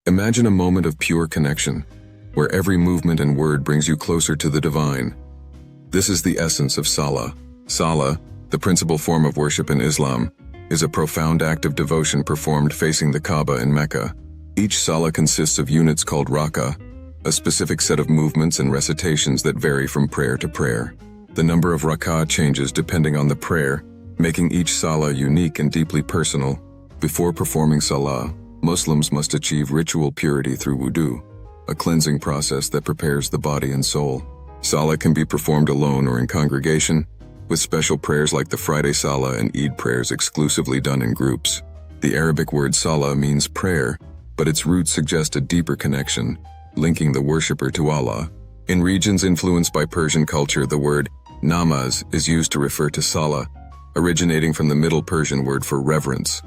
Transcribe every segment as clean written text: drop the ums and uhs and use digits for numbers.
Imagine a moment of pure connection, where every movement and word brings you closer to the divine. This is the essence of Salah. Salah, the principal form of worship in Islam, is a profound act of devotion performed facing the Kaaba in Mecca. Each Salah consists of units called rak'ah, a specific set of movements and recitations that vary from prayer to prayer. The number of rak'ah changes depending on the prayer, making each Salah unique and deeply personal. Before performing Salah, Muslims must achieve ritual purity through wudu, a cleansing process that prepares the body and soul. Salah can be performed alone or in congregation, with special prayers like the Friday Salah and Eid prayers exclusively done in groups. The Arabic word Salah means prayer, but its roots suggest a deeper connection, linking the worshipper to Allah. In regions influenced by Persian culture, the word namaz is used to refer to Salah, originating from the Middle Persian word for reverence.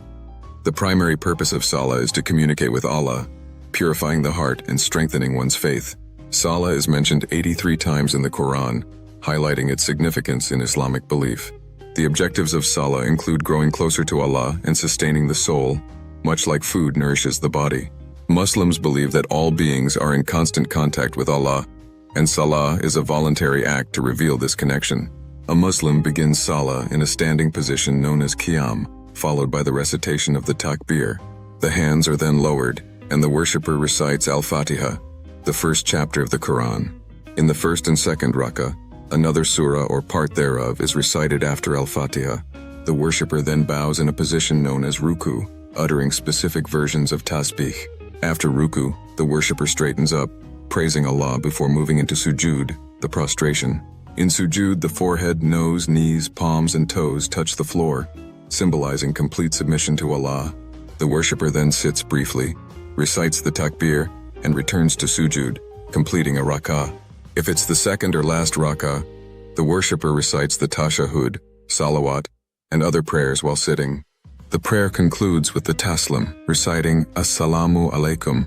The primary purpose of Salah is to communicate with Allah, purifying the heart and strengthening one's faith. Salah is mentioned 83 times in the Qur'an, highlighting its significance in Islamic belief. The objectives of Salah include growing closer to Allah and sustaining the soul, much like food nourishes the body. Muslims believe that all beings are in constant contact with Allah, and Salah is a voluntary act to reveal this connection. A Muslim begins Salah in a standing position known as qiyam, followed by the recitation of the takbir. The hands are then lowered, and the worshipper recites Al-Fatiha, the first chapter of the Qur'an. In the first and second rak'ah, another surah or part thereof is recited after Al-Fatiha. The worshipper then bows in a position known as ruku, uttering specific versions of tasbih. After ruku, the worshipper straightens up, praising Allah before moving into sujood, the prostration. In sujood, the forehead, nose, knees, palms, and toes touch the floor, symbolizing complete submission to Allah. The worshipper then sits briefly, recites the takbir, and returns to sujood, completing a rak'ah. If it's the second or last rak'ah, the worshipper recites the tashahhud, salawat, and other prayers while sitting. The prayer concludes with the taslim, reciting Assalamu alaikum,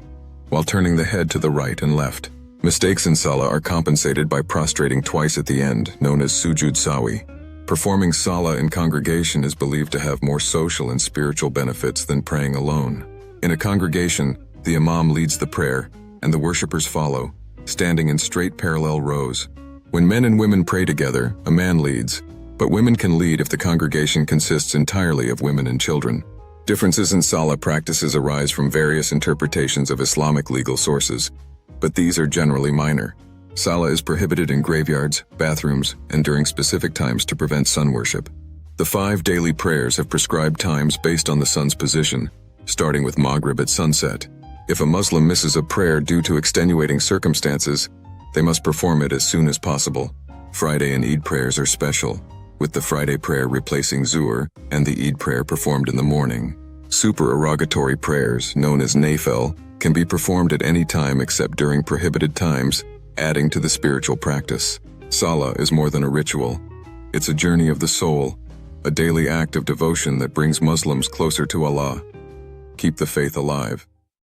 while turning the head to the right and left. Mistakes in Salah are compensated by prostrating twice at the end, known as sujood sawi. Performing Salah in congregation is believed to have more social and spiritual benefits than praying alone. In a congregation, the imam leads the prayer, and the worshippers follow, standing in straight parallel rows. When men and women pray together, a man leads, but women can lead if the congregation consists entirely of women and children. Differences in Salah practices arise from various interpretations of Islamic legal sources, but these are generally minor. Salah is prohibited in graveyards, bathrooms, and during specific times to prevent sun worship. The 5 daily prayers have prescribed times based on the sun's position, starting with Maghrib at sunset. If a Muslim misses a prayer due to extenuating circumstances, they must perform it as soon as possible. Friday and Eid prayers are special, with the Friday prayer replacing Dhuhr and the Eid prayer performed in the morning. Supererogatory prayers, known as nafil, can be performed at any time except during prohibited times, adding to the spiritual practice. Salah is more than a ritual. It's a journey of the soul, a daily act of devotion that brings Muslims closer to Allah. Keep the faith alive.